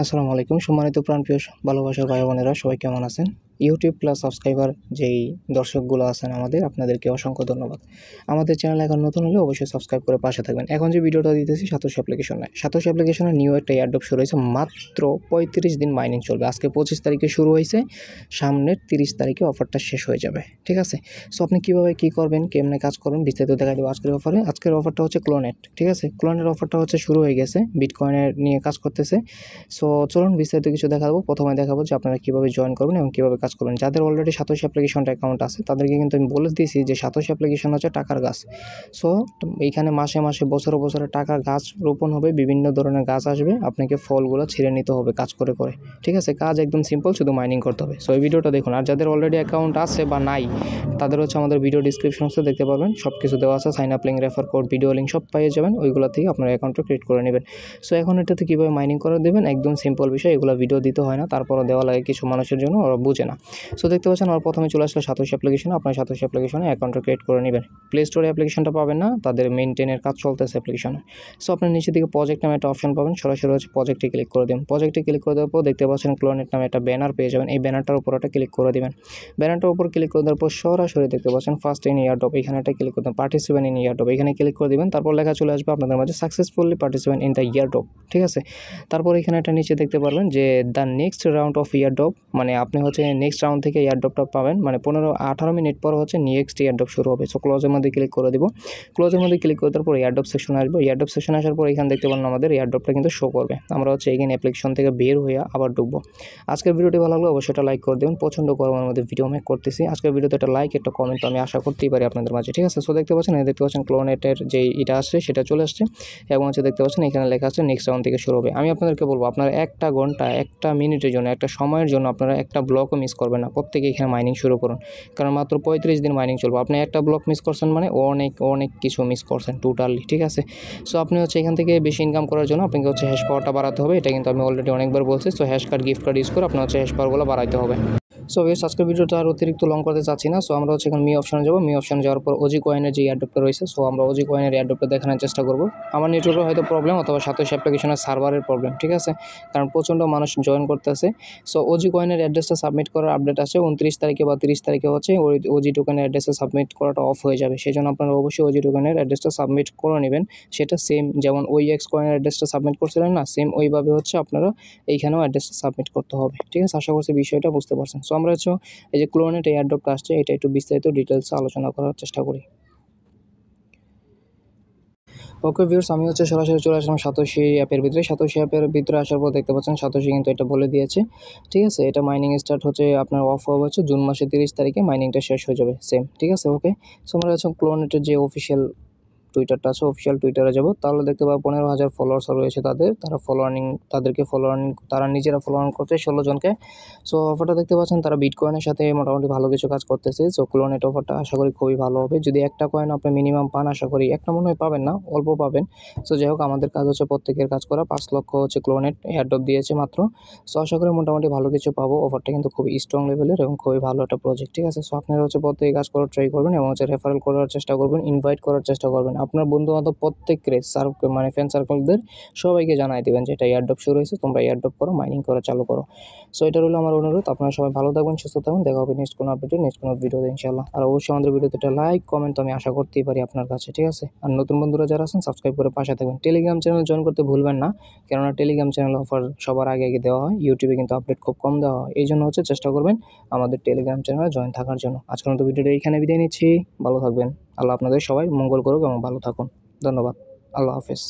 আসসালামু আলাইকুম সম্মানিত প্রাণপ্রিয় ভালোবাসার ভাই বোনেরা সবাই কেমন আছেন? ইউটিউব প্লাস সাবস্ক্রাইবার যেই দর্শকগুলো আছেন আপনাদেরকে অসংখ্য ধন্যবাদ। আমাদের চ্যানেল এখন নতুন হলে অবশ্যই সাবস্ক্রাইব করে পাশে থাকবেন। এখন যে ভিডিওটা দিতেছি সাতোশি অ্যাপ্লিকেশনে। সাতোশি অ্যাপ্লিকেশনের নিউ একটা এয়ারড্রপ শুরু হয়েছে, মাত্র 35 দিন মাইনিং চলবে। আজকে 25 তারিখে শুরু হয়েছে, সামনের 30 তারিখে অফারটা শেষ হয়ে যাবে। ঠিক আছে? সো আপনি কীভাবে কী করবেন, কেমনে কাজ করবেন বিস্তারিত দেখা দেবো আজকের অফারে। আজকের অফারটা হচ্ছে ক্লোনেট। ঠিক আছে? ক্লোনের অফারটা হচ্ছে শুরু হয়ে গেছে, বিটকয়েনের নিয়ে কাজ করতেছে। সো চলুন বিস্তারিত কিছু দেখাবো। প্রথমে দেখাবো যে আপনারা কীভাবে জয়েন করবেন এবং কীভাবে কাজ করবেন। যাদের অলরেডি সাতোশি অ্যাপ্লিকেশনটা অ্যাকাউন্ট আছে তাদেরকে কিন্তু আমি বলে দিয়েছি যে সাতোশি অ্যাপ্লিকেশন হচ্ছে টাকার গাছ। সো এইখানে মাসে মাসে বছরে বছরে টাকার গাছ রোপণ হবে, বিভিন্ন ধরনের গাছ আসবে, আপনাকে ফলগুলো ছিঁড়ে নিতে হবে কাজ করে করে। ঠিক আছে? কাজ একদম সিম্পল, শুধু মাইনিং করতে হবে। সো এই ভিডিওটা দেখুন। আর যাদের অলরেডি অ্যাকাউন্ট আছে বা নাই তাদের হচ্ছে আমাদের ভিডিও ডিসক্রিপশন বক্সে দেখতে পারবেন, সব কিছু দেওয়া আছে। Sign up link, refer code, video link সব পেয়ে যাবেন। ওইগুলো থেকে আপনার অ্যাকাউন্টটা ক্রিয়েট করে নেবেন। সো এখন এটাতে কীভাবে মাইনিং করে দেবেন, একদম সিম্পল বিষয়। এগুলো ভিডিও দিতে হয় না, তারপরও দেওয়া লাগে কিছু মানুষের জন্য, ওরা বুঝে না। সো দেখতে পাচ্ছেন ওরা প্রথমে চলে আসলে সাতোশি অ্যাপ্লিকেশন। আপনার সাতোশি অ্যাপ্লিকেশনে অ্যাকাউন্টটা ক্রিয়েট করে নেবেন। প্লে স্টোরে অ্যাপ্লিকেশনটা পাবেন না, তাদের মেইনটেনের কাজ চলতেছে অ্যাপ্লিকেশনে। সো আপনার নিচে দিকে প্রজেক্ট নামে একটা অপশন পাবেন, সরাসরি হচ্ছে প্রজেক্টে ক্লিক করে দেবেন। প্রজেক্টে ক্লিক করে দেওয়ার পর দেখতে পাচ্ছেন ক্লোনেট নামে একটা ব্যানার পেয়ে যাবেন। এই ব্যানারটার উপর একটা ক্লিক করে দেবেন। ব্যানারটার উপর ক্লিক করে দেওয়ার পর সরাসরি দেখতে পাচ্ছেন ফার্স্ট ইন এয়ারড্রপ, এখানে একটা ক্লিক করতে পার্টিসিপেন্ট ইন এয়ারড্রপ, এখানে ক্লিক করে দেবেন। তারপর লেখা চলে আসবে আপনাদের মাঝে successfully participant in the airdrop. ঠিক আছে? তারপর এখানে একটা নিচে দেখতে পারবেন যে the next round of airdrop, মানে আপনি হচ্ছে নেক্সট রাউন্ড থেকে এয়ারড্রপটা পাবেন, মানে 15-18 মিনিট পর হচ্ছে নেক্সট এয়ারড্রপ শুরু হবে। সো ক্লোজের মধ্যে ক্লিক করে দিব। ক্লোজের মধ্যে ক্লিক করে দেওয়ার পর এয়ারড্রপ সেকশন আসবে। এয়ারড্রপ সেকশন আসার পর এখানে দেখতে পারেন আমাদের এয়ারড্রপটা কিন্তু শো করবে। আমরা হচ্ছে এখানে অ্যাপ্লিকেশন থেকে বের হয়ে আবার ঢুকবো। আজকের ভিডিওটি ভালো লাগলে অবশ্যই একটা লাইক করে দেবেন। প্রচণ্ড গরমের মধ্যে ভিডিও মেক করতেছি। আজকের ভিডিওতে একটা লাইক, একটা কমেন্ট আমি আশা করতেই পারি আপনাদের মাঝে। ঠিক আছে? সো দেখতে পাচ্ছেন ক্লোনেটের যে এটা আসছে সেটা চলে আসছে, এবং হচ্ছে দেখতে পাচ্ছেন এখানে লেখা আছে নেক্সট রাউন্ড থেকে শুরু হবে। আমি আপনাদেরকে বলবো আপনারা একটা ঘন্টা, একটা মিনিটের জন্য, একটা সময়ের জন্য আপনারা একটা ব্লকও মিস করবেন না। প্রত্যেকে এখানে মাইনিং শুরু করুন, কারণ মাত্র 35 দিন মাইনিং চলবে। আপনি একটা ব্লক মিস করছেন মানে অনেক কিছু মিস করছেন টোটালি। ঠিক আছে? সো আপনি হচ্ছে এখান থেকে বেশি ইনকাম করার জন্য আপনাকে হচ্ছে হ্যাশ পাওয়ারটা বাড়াতে হবে। এটা কিন্তু আমি অলরেডি অনেকবার বলছি। So hash card, gift card use করে আপনার হচ্ছে হ্যাশ পাওয়ারগুলো বাড়াইতে হবে। সো বেশ, আজকের ভিডিওটা আর অতিরিক্ত লং করতে চাচ্ছি না। সো আমরা হচ্ছে এখন মি অপশনে যাবো। মি অপশনে যাওয়ার পর ওজি কয়েনের যে এয়ারড্রপটা রয়েছে, সো আমরা ওজি কয়েনের এয়ারড্রপটা দেখানোর চেষ্টা করবো। আমার নেটওয়ার্কের হয়তো প্রবলেম, অথবা সাতোশি অ্যাপ্লিকেশনের সার্ভারের প্রবলেম। ঠিক আছে? কারণ প্রচণ্ড মানুষ জয়েন করতেছে। সো ওজি কয়েনের অ্যাড্রেসটা সাবমিট করার আপডেট আছে 29 তারিখে বা 30 তারিখে হচ্ছে ওই ওজি টোকেনের অ্যাড্রেসে সাবমিট করাটা অফ হয়ে যাবে। সেই জন্য আপনারা অবশ্যই ওজি টোকেনের অ্যাড্রেসটা সাবমিট করে নেবেন। সেটা সেম যেমন OEX কয়েনের অ্যাড্রেসটা সাবমিট করছিলেন না, সেম ওইভাবে হচ্ছে আপনারা এইখানেও অ্যাড্রেসটা সাবমিট করতে হবে। ঠিক আছে? আশা করছি বিষয়টা বুঝতে পারছেন। সো আমরা হচ্ছে এই যে ক্লোনেট এয়ারড্রপটা আসছে, এটা একটু বিস্তারিত ডিটেলসে আলোচনা করার চেষ্টা করি। ওকে ভিউয়ার্স, আমি হচ্ছে সরাসরি চলে আসলাম সাতোশি অ্যাপের ভিতরে। সাতোশি অ্যাপের ভিতরে আসার পর দেখতে পাচ্ছেন সাতোশি কিন্তু এটা বলে দিয়েছে। ঠিক আছে? এটা মাইনিং স্টার্ট হচ্ছে আপনার অফ হবে হচ্ছে জুন মাসের 30 তারিখে, মাইনিংটা শেষ হয়ে যাবে সেম। ঠিক আছে? ওকে। সো আমরা হচ্ছে ক্লোনেটের যে অফিসিয়াল টুইটারটা আছে, অফিসিয়াল টুইটারে যাব। তাহলে দেখতে পাবো 15,000 ফলোয়ার্স রয়েছে তাদের। তারা নিজেরা ফলো আর্নিং করছে 16 জনকে। সো অফারটা দেখতে পাচ্ছেন তারা বিটকয়েনের সাথে মোটামুটি ভালো কিছু কাজ করতেছে। সো ক্লোনেট অফারটা আশা করি খুবই ভালো হবে। যদি একটা কয়েন আপনি মিনিমাম পান, আশা করি একটা মনে হয় পাবেন না, অল্প পাবেন। সো যাই হোক, আমাদের কাজ হচ্ছে প্রত্যেকের কাজ করা। 5 লক্ষ হচ্ছে ক্লোনেট এয়ারড্রপ দিয়েছে মাত্র। সো আশা করি মোটামুটি ভালো কিছু পাবো। অফারটা কিন্তু খুবই স্ট্রং লেভেলের এবং খুবই ভালো একটা প্রজেক্ট। ঠিক আছে? সো আপনারা হচ্ছে প্রত্যেকে কাজ করার ট্রাই করবেন এবং হচ্ছে রেফারেল করার চেষ্টা করবেন, ইনভাইট করার চেষ্টা করবেন। আপনার বন্ধু-বান্ধব প্রত্যেককে মানে ফ্রেন্ড সার্কেলদের সবাইকে জানাই দিবেন যে এটা এয়ারড্রপ শুরু হয়েছে, তোমরা এয়ারড্রপ করো, মাইনিং করা চালু করো। সো এটা হলো আমার অনুরোধ। আপনারা সবাই ভালো থাকবেন, সুস্থ থাকবেন। দেখা হবে নেক্সট কোনো আপডেটে, নেক্সট কোনো ভিডিওতে ইনশাআল্লাহ। আর অবশ্যই আমাদের ভিডিওতে একটা লাইক, কমেন্ট আমি আশা করতেই পারি আপনার কাছে। ঠিক আছে? আর নতুন বন্ধুরা যারা আছেন সাবস্ক্রাইব করে পাশে থাকবেন। টেলিগ্রাম চ্যানেল জয়েন করতে ভুলবেন না, কেননা টেলিগ্রাম চ্যানেল অফার সবার আগে দেওয়া হয়। ইউটিউবে কিন্তু আপডেট খুব কম দেওয়া হয়। এই জন্য হচ্ছে চেষ্টা করবেন আমাদের টেলিগ্রাম চ্যানেলে জয়েন থাকার জন্য। আজকের মতো ভিডিওটা এইখানে বিদায় নিচ্ছি। ভালো থাকবেন। আল্লাহ আপনাদের সবাই মঙ্গল করুক এবং ভালো থাকুন। ধন্যবাদ। আল্লাহ হাফেজ।